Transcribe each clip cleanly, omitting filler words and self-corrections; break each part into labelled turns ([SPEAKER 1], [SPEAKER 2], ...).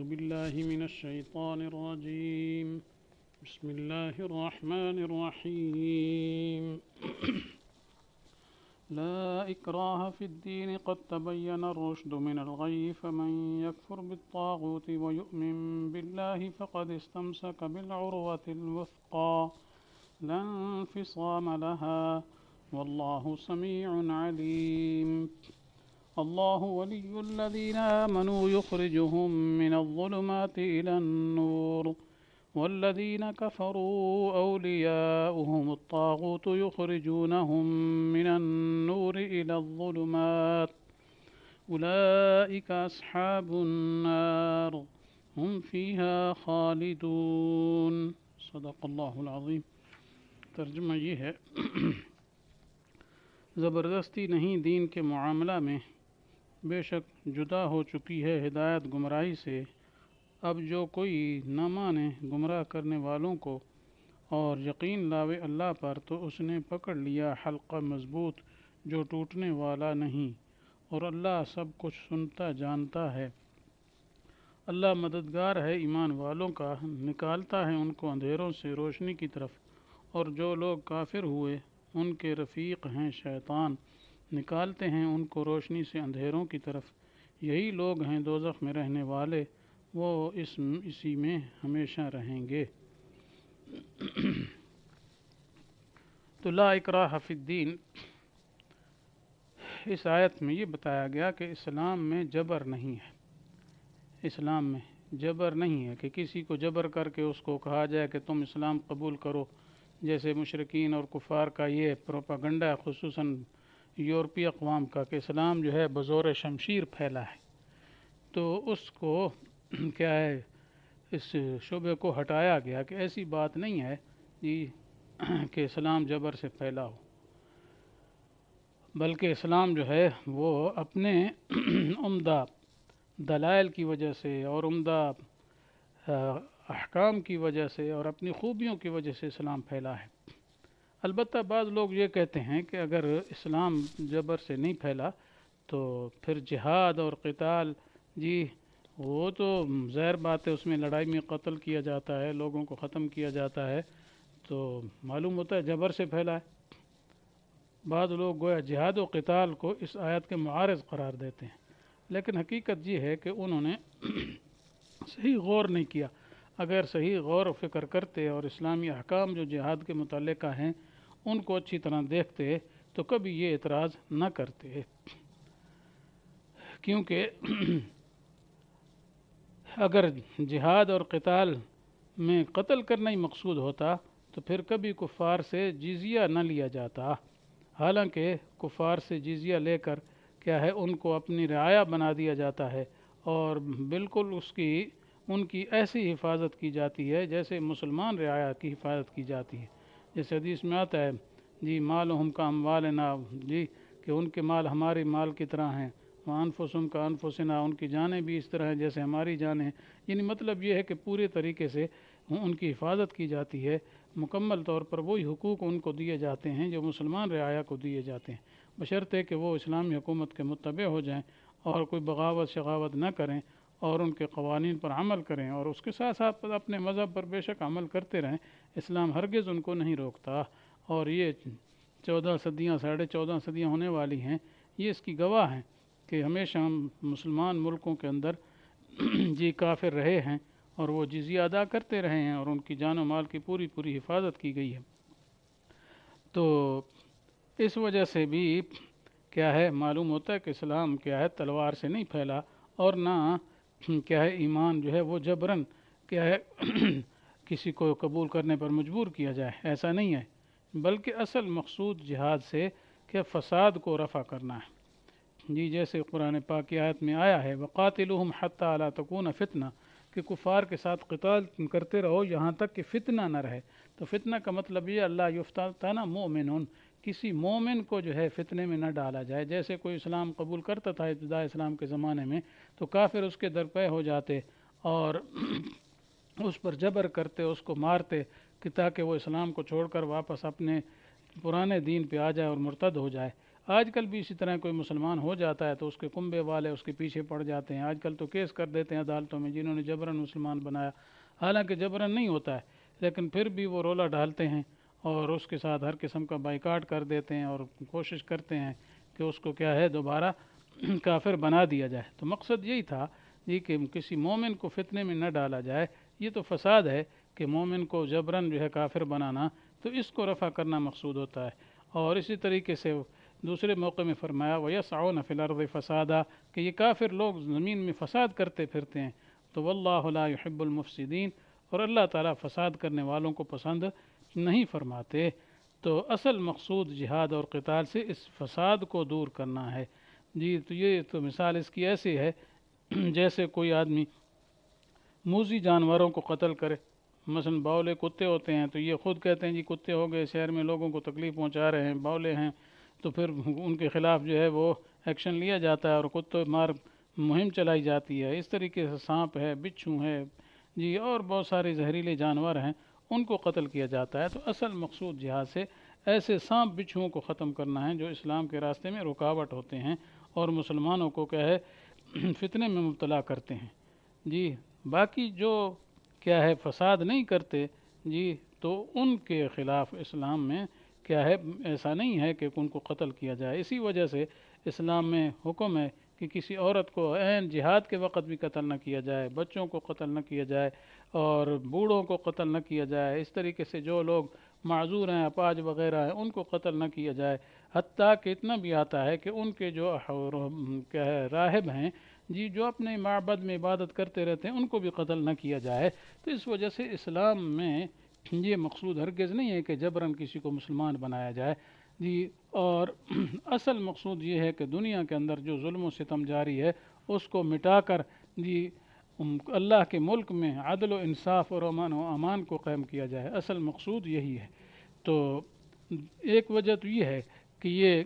[SPEAKER 1] بالله من الشيطان الرجيم. بسم الله الرحمن الرحيم. لا إكراه في الدين قد تبين الرشد من الغي فمن يكفر بالطاغوت ويؤمن بالله فقد استمسك بالعروة الوثقى لا انفصام لها والله سميع عليم. الله ولي الذين آمنوا يخرجهم من الظلمات إلى النور والذين كفروا أولياؤهم الطاغوت يخرجونهم من النور إلى الظلمات أولئك أصحاب النار هم فيها خالدون. صدق اللہ العظیم. ترجمہ یہ ہے زبردستی نہیں دین کے معاملہ میں، بے شک جدا ہو چکی ہے ہدایت گمراہی سے. اب جو کوئی نہ مانے گمراہ کرنے والوں کو اور یقین لاوے اللہ پر تو اس نے پکڑ لیا حلقہ مضبوط جو ٹوٹنے والا نہیں، اور اللہ سب کچھ سنتا جانتا ہے. اللہ مددگار ہے ایمان والوں کا، نکالتا ہے ان کو اندھیروں سے روشنی کی طرف، اور جو لوگ کافر ہوئے ان کے رفیق ہیں شیطان، نکالتے ہیں ان کو روشنی سے اندھیروں کی طرف. یہی لوگ ہیں دوزخ میں رہنے والے، وہ اسی میں ہمیشہ رہیں گے. تو لا اکراہ فی الدین، اس آیت میں یہ بتایا گیا کہ اسلام میں جبر نہیں ہے. اسلام میں جبر نہیں ہے کہ کسی کو جبر کر کے اس کو کہا جائے کہ تم اسلام قبول کرو، جیسے مشرکین اور کفار کا یہ پروپاگنڈا ہے، خصوصاً یورپی اقوام کا، کہ اسلام جو ہے بزور شمشیر پھیلا ہے. تو اس کو کیا ہے، اس شعبے کو ہٹایا گیا کہ ایسی بات نہیں ہے جی کہ اسلام جبر سے پھیلا ہو، بلکہ اسلام جو ہے وہ اپنے عمدہ دلائل کی وجہ سے اور عمدہ احکام کی وجہ سے اور اپنی خوبیوں کی وجہ سے اسلام پھیلا ہے. البتہ بعض لوگ یہ کہتے ہیں کہ اگر اسلام جبر سے نہیں پھیلا تو پھر جہاد اور قتال، جی وہ تو ظاہر بات ہے، اس میں لڑائی میں قتل کیا جاتا ہے، لوگوں کو ختم کیا جاتا ہے، تو معلوم ہوتا ہے جبر سے پھیلا ہے. بعض لوگ گویا جہاد و قتال کو اس آیت کے معارض قرار دیتے ہیں، لیکن حقیقت یہ ہے کہ انہوں نے صحیح غور نہیں کیا. اگر صحیح غور و فکر کرتے اور اسلامی احکام جو جہاد کے متعلقہ ہیں ان کو اچھی طرح دیکھتے تو کبھی یہ اعتراض نہ کرتے، کیونکہ اگر جہاد اور قتال میں قتل کرنا ہی مقصود ہوتا تو پھر کبھی کفار سے جزیہ نہ لیا جاتا. حالانکہ کفار سے جزیہ لے کر کیا ہے ان کو اپنی رعایا بنا دیا جاتا ہے، اور بالکل ان کی ایسی حفاظت کی جاتی ہے جیسے مسلمان رعایا کی حفاظت کی جاتی ہے. جیسے حدیث میں آتا ہے جی مالہم کا اموالنا، جی کہ ان کے مال ہمارے مال کی طرح ہیں، وانفسہم کا انفسنا، ان کی جانیں بھی اس طرح ہیں جیسے ہماری جانیں. یعنی مطلب یہ ہے کہ پورے طریقے سے ان کی حفاظت کی جاتی ہے، مکمل طور پر وہی حقوق ان کو دیے جاتے ہیں جو مسلمان رعایا کو دیے جاتے ہیں، بشرطے کہ وہ اسلامی حکومت کے متبع ہو جائیں اور کوئی بغاوت شغاوت نہ کریں اور ان کے قوانین پر عمل کریں، اور اس کے ساتھ ساتھ اپنے مذہب پر بے شک عمل کرتے رہیں. اسلام ہرگز ان کو نہیں روکتا، اور یہ 14 صدیاں 14.5 صدیاں ہونے والی ہیں، یہ اس کی گواہ ہیں کہ ہمیشہ ہم مسلمان ملکوں کے اندر جی کافر رہے ہیں اور وہ جزیہ ادا کرتے رہے ہیں، اور ان کی جان و مال کی پوری حفاظت کی گئی ہے. تو اس وجہ سے بھی کیا ہے معلوم ہوتا ہے کہ اسلام کیا ہے تلوار سے نہیں پھیلا، اور نہ کیا ہے ایمان جو ہے وہ جبرن کیا ہے کسی کو قبول کرنے پر مجبور کیا جائے، ایسا نہیں ہے، بلکہ اصل مقصود جہاد سے کہ فساد کو رفع کرنا ہے. جی جیسے قرآن پاک کی آیت میں آیا ہے وَقَاتِلُهُمْ حَتَّى لَا تَكُونَ فِتْنَةٌ، کہ کفار کے ساتھ قتال کرتے رہو یہاں تک کہ فتنہ نہ رہے. تو فتنہ کا مطلب یہ اللہ یفتتن مومنون، کسی مومن کو جو ہے فتنے میں نہ ڈالا جائے. جیسے کوئی اسلام قبول کرتا تھا ابتداء اسلام کے زمانے میں تو کافر اس کے درپے ہو جاتے اور اس پر جبر کرتے، اس کو مارتے کہ تاکہ وہ اسلام کو چھوڑ کر واپس اپنے پرانے دین پہ آ جائے اور مرتد ہو جائے. آج کل بھی اسی طرح کوئی مسلمان ہو جاتا ہے تو اس کے کنبے والے اس کے پیچھے پڑ جاتے ہیں، آج کل تو کیس کر دیتے ہیں عدالتوں میں جنہوں نے جبراً مسلمان بنایا، حالانکہ جبراً نہیں ہوتا ہے، لیکن پھر بھی وہ رولا ڈالتے ہیں اور اس کے ساتھ ہر قسم کا بائیکاٹ کر دیتے ہیں اور کوشش کرتے ہیں کہ اس کو کیا ہے دوبارہ کافر بنا دیا جائے۔ تو مقصد یہی تھا جی کہ کسی مومن کو فتنے میں نہ ڈالا جائے، یہ تو فساد ہے کہ مومن کو جبراً جو ہے کافر بنانا، تو اس کو رفع کرنا مقصود ہوتا ہے۔ اور اسی طریقے سے دوسرے موقع میں فرمایا وَيَسْعُونَ فِي الْأَرْضِ فَسَادًا، کہ یہ کافر لوگ زمین میں فساد کرتے پھرتے ہیں، تو وَاللَّهُ لَا يُحِبُّ الْمُفْسِدِينَ، اور اللہ تعالیٰ فساد کرنے والوں کو پسند نہیں فرماتے۔ تو اصل مقصود جہاد اور قتال سے اس فساد کو دور کرنا ہے جی۔ تو یہ تو مثال اس کی ایسی ہے جیسے کوئی آدمی موذی جانوروں کو قتل کرے، مثلا باولے کتے ہوتے ہیں تو یہ خود کہتے ہیں جی کتے ہو گئے شہر میں لوگوں کو تکلیف پہنچا رہے ہیں، باولے ہیں، تو پھر ان کے خلاف جو ہے وہ ایکشن لیا جاتا ہے اور کتے مار مہم چلائی جاتی ہے۔ اس طریقے سے سانپ ہے، بچھو ہے جی، اور بہت سارے زہریلے جانور ہیں، ان کو قتل کیا جاتا ہے۔ تو اصل مقصود جہاد سے ایسے سانپ بچھوؤں کو ختم کرنا ہے جو اسلام کے راستے میں رکاوٹ ہوتے ہیں اور مسلمانوں کو کیا ہے فتنے میں مبتلا کرتے ہیں جی۔ باقی جو کیا ہے فساد نہیں کرتے جی، تو ان کے خلاف اسلام میں کیا ہے ایسا نہیں ہے کہ ان کو قتل کیا جائے۔ اسی وجہ سے اسلام میں حکم ہے کہ کسی عورت کو عین جہاد کے وقت بھی قتل نہ کیا جائے، بچوں کو قتل نہ کیا جائے اور بوڑھوں کو قتل نہ کیا جائے۔ اس طریقے سے جو لوگ معذور ہیں، اپاہج وغیرہ ہیں، ان کو قتل نہ کیا جائے۔ حتیٰ کہ اتنا بھی آتا ہے کہ ان کے جو کیا ہے راہب ہیں جی، جو اپنے معبد میں عبادت کرتے رہتے ہیں، ان کو بھی قتل نہ کیا جائے۔ تو اس وجہ سے اسلام میں یہ مقصود ہرگز نہیں ہے کہ جبراً کسی کو مسلمان بنایا جائے جی۔ اور اصل مقصود یہ ہے کہ دنیا کے اندر جو ظلم و ستم جاری ہے اس کو مٹا کر جی اللہ کے ملک میں عدل و انصاف اور امن و امان کو قائم کیا جائے، اصل مقصود یہی ہے۔ تو ایک وجہ تو یہ ہے کہ یہ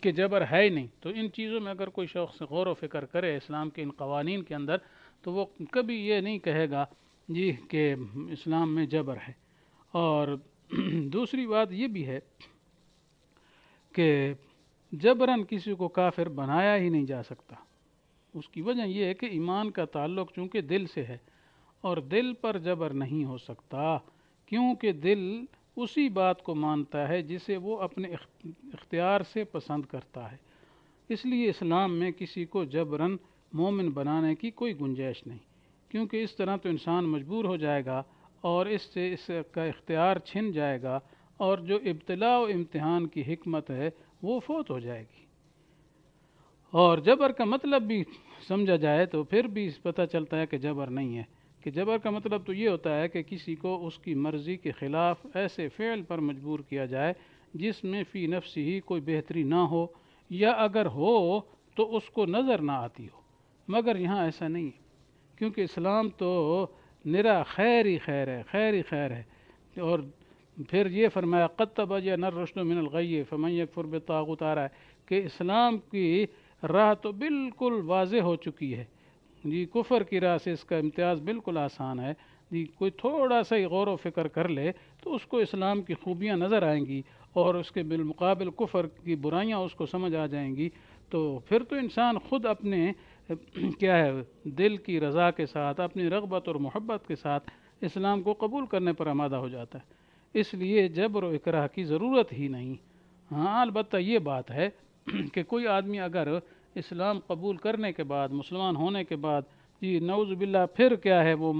[SPEAKER 1] کہ جبر ہے ہی نہیں، تو ان چیزوں میں اگر کوئی شخص غور و فکر کرے اسلام کے ان قوانین کے اندر، تو وہ کبھی یہ نہیں کہے گا جی کہ اسلام میں جبر ہے۔ اور دوسری بات یہ بھی ہے کہ جبراً کسی کو کافر بنایا ہی نہیں جا سکتا۔ اس کی وجہ یہ ہے کہ ایمان کا تعلق چونکہ دل سے ہے اور دل پر جبر نہیں ہو سکتا، کیونکہ دل اسی بات کو مانتا ہے جسے وہ اپنے اختیار سے پسند کرتا ہے۔ اس لیے اسلام میں کسی کو جبراً مومن بنانے کی کوئی گنجائش نہیں، کیونکہ اس طرح تو انسان مجبور ہو جائے گا اور اس سے اس کا اختیار چھن جائے گا، اور جو ابتلاء و امتحان کی حکمت ہے وہ فوت ہو جائے گی۔ اور جبر کا مطلب بھی سمجھا جائے تو پھر بھی پتہ چلتا ہے کہ جبر نہیں ہے، کہ جبر کا مطلب تو یہ ہوتا ہے کہ کسی کو اس کی مرضی کے خلاف ایسے فعل پر مجبور کیا جائے جس میں فی نفسی ہی کوئی بہتری نہ ہو، یا اگر ہو تو اس کو نظر نہ آتی ہو۔ مگر یہاں ایسا نہیں ہے، کیونکہ اسلام تو نرا خیر ہی خیر ہے، خیر ہی خیر ہے۔ اور پھر یہ فرمایا قد تبین الرشد من الغی فمن یکفر بالطاغوت، آ رہا ہے کہ اسلام کی راہ تو بالکل واضح ہو چکی ہے جی، کفر کی راہ سے اس کا امتیاز بالکل آسان ہے جی۔ کوئی تھوڑا سا ہی غور و فکر کر لے تو اس کو اسلام کی خوبیاں نظر آئیں گی اور اس کے بالمقابل کفر کی برائیاں اس کو سمجھ آ جائیں گی۔ تو پھر تو انسان خود اپنے کیا ہے دل کی رضا کے ساتھ، اپنی رغبت اور محبت کے ساتھ اسلام کو قبول کرنے پر آمادہ ہو جاتا ہے۔ اس لیے جبر و اکراہ کی ضرورت ہی نہیں۔ ہاں البتہ یہ بات ہے کہ کوئی آدمی اگر اسلام قبول کرنے کے بعد، مسلمان ہونے کے بعد جی نعوذ باللہ پھر کیا ہے وہ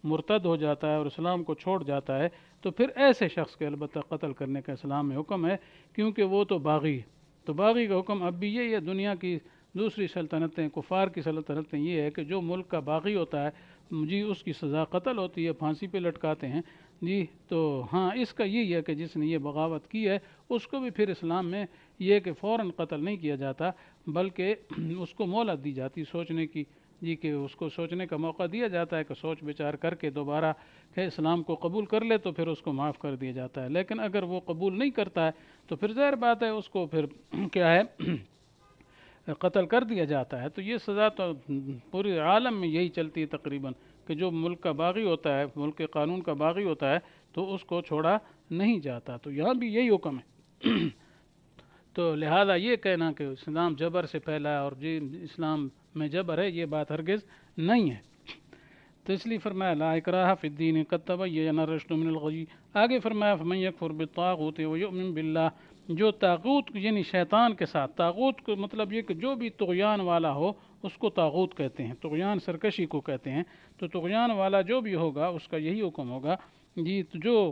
[SPEAKER 1] مرتد ہو جاتا ہے اور اسلام کو چھوڑ جاتا ہے، تو پھر ایسے شخص کے البتہ قتل کرنے کا اسلام میں حکم ہے، کیونکہ وہ تو باغی ہے۔ تو باغی کا حکم اب بھی یہی ہے، دنیا کی دوسری سلطنتیں، کفار کی سلطنتیں یہ ہے کہ جو ملک کا باغی ہوتا ہے جی اس کی سزا قتل ہوتی ہے، پھانسی پہ لٹکاتے ہیں جی۔ تو ہاں اس کا یہی ہے کہ جس نے یہ بغاوت کی ہے اس کو بھی پھر اسلام میں یہ کہ فوراً قتل نہیں کیا جاتا، بلکہ اس کو مہلت دی جاتی سوچنے کی جی، کہ اس کو سوچنے کا موقع دیا جاتا ہے کہ سوچ بچار کر کے دوبارہ کہ اسلام کو قبول کر لے تو پھر اس کو معاف کر دیا جاتا ہے۔ لیکن اگر وہ قبول نہیں کرتا ہے تو پھر ظاہر بات ہے اس کو پھر کیا ہے قتل کر دیا جاتا ہے۔ تو یہ سزا تو پورے عالم میں یہی چلتی ہے تقریباً، کہ جو ملک کا باغی ہوتا ہے، ملک کے قانون کا باغی ہوتا ہے، تو اس کو چھوڑا نہیں جاتا۔ تو یہاں بھی یہی حکم ہے۔ تو لہذا یہ کہنا کہ اسلام جبر سے پھیلا ہے اور جی اسلام میں جبر ہے، یہ بات ہرگز نہیں ہے۔ تو اس لیے فرمایا لا اکراہ فی الدین قد تبین الرشد من الغی۔ آگے فرمایا فمن یکفر بالطاغوت ویؤمن باللہ، جو طاغوت یعنی شیطان کے ساتھ، طاغوت کو مطلب یہ کہ جو بھی طغیان والا ہو اس کو طاغوت کہتے ہیں، طغیان سرکشی کو کہتے ہیں۔ تو طغیان والا جو بھی ہوگا اس کا یہی حکم ہوگا جی، تو جو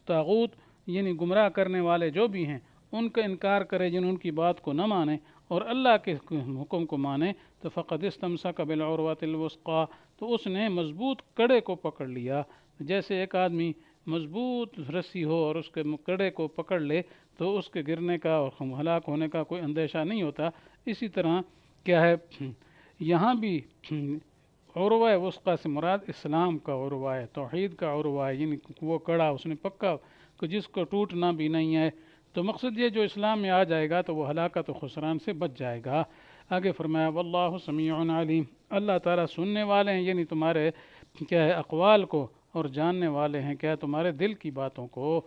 [SPEAKER 1] طاغوت یعنی گمراہ کرنے والے جو بھی ہیں ان کا انکار کرے، جن ان کی بات کو نہ مانے اور اللہ کے حکم کو مانے، تو فقد استمسک بالعروۃ الوثقی، تو اس نے مضبوط کڑے کو پکڑ لیا۔ جیسے ایک آدمی مضبوط رسی ہو اور اس کے کڑے کو پکڑ لے تو اس کے گرنے کا اور ہلاک ہونے کا کوئی اندیشہ نہیں ہوتا، اسی طرح کیا ہے یہاں بھی عروہ وثقی سے مراد اسلام کا عروہ ہے، توحید کا عروہ ہے، یعنی وہ کڑا اس نے پکا کہ جس کو ٹوٹنا بھی نہیں ہے۔ تو مقصد یہ جو اسلام میں آ جائے گا تو وہ ہلاکت و خسران سے بچ جائے گا۔ آگے فرمایا واللہ سمیع علیم، اللہ تعالیٰ سننے والے ہیں، یعنی تمہارے کیا ہے اقوال کو، اور جاننے والے ہیں کیا تمہارے دل کی باتوں کو۔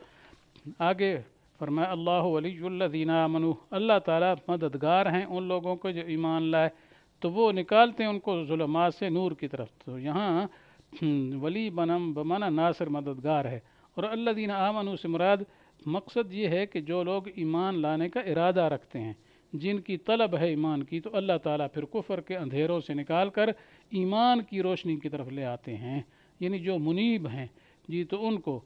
[SPEAKER 1] آگے فرمایا اللہ ولی الذین آمنوا، اللہ تعالیٰ مددگار ہیں ان لوگوں کو جو ایمان لائے، تو وہ نکالتے ہیں ان کو ظلمات سے نور کی طرف۔ تو یہاں ولی بمانا ناصر مددگار ہے، اور الذین آمنوا سے مراد مقصد یہ ہے کہ جو لوگ ایمان لانے کا ارادہ رکھتے ہیں، جن کی طلب ہے ایمان کی، تو اللہ تعالیٰ پھر کفر کے اندھیروں سے نکال کر ایمان کی روشنی کی طرف لے آتے ہیں، یعنی جو منیب ہیں جی تو ان کو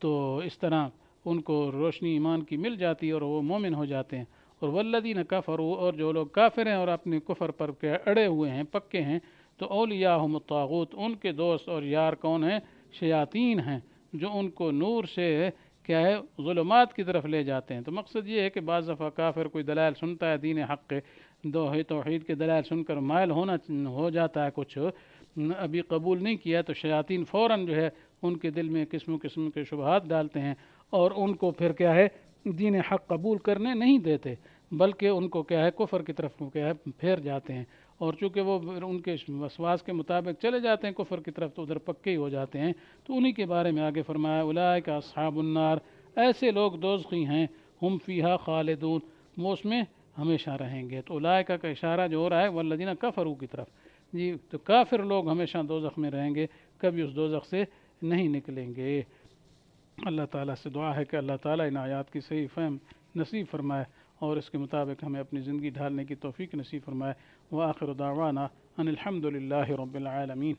[SPEAKER 1] تو اس طرح ان کو روشنی ایمان کی مل جاتی ہے اور وہ مومن ہو جاتے ہیں۔ اور والذین کفروا، اور جو لوگ کافر ہیں اور اپنے کفر پر اڑے ہوئے ہیں، پکے ہیں، تو اولیاءہم الطاغوت، ان کے دوست اور یار کون ہیں؟ شیاطین ہیں، جو ان کو نور سے کیا ہے ظلمات کی طرف لے جاتے ہیں۔ تو مقصد یہ ہے کہ بعض دفعہ کافر کوئی دلائل سنتا ہے دین حق کے، توحید کے دلائل سن کر مائل ہو جاتا ہے، کچھ ابھی قبول نہیں کیا، تو شیاطین فوراً جو ہے ان کے دل میں قسم قسم کے شبہات ڈالتے ہیں اور ان کو پھر کیا ہے دین حق قبول کرنے نہیں دیتے، بلکہ ان کو کیا ہے کفر کی طرف کیا ہے پھیر جاتے ہیں، اور چونکہ وہ ان کے وسواس کے مطابق چلے جاتے ہیں کفر کی طرف، تو ادھر پکے ہی ہو جاتے ہیں۔ تو انہی کے بارے میں آگے فرمایا اولئک اصحاب النار، ایسے لوگ دوزخی ہیں، ہم فیہا خالدون، وہ اس میں ہمیشہ رہیں گے۔ تو اولئک کا اشارہ جو ہو رہا ہے والذین کفروا کی طرف جی، تو کافر لوگ ہمیشہ دوزخ میں رہیں گے، کبھی اس دوزخ سے نہیں نکلیں گے۔ اللہ تعالیٰ سے دعا ہے کہ اللہ تعالیٰ ان آیات کی صحیح فہم نصیب فرمائے اور اس کے مطابق ہمیں اپنی زندگی ڈھالنے کی توفیق نصیب فرمائے۔ وآخر دعوانا ان الحمد للہ رب العالمین۔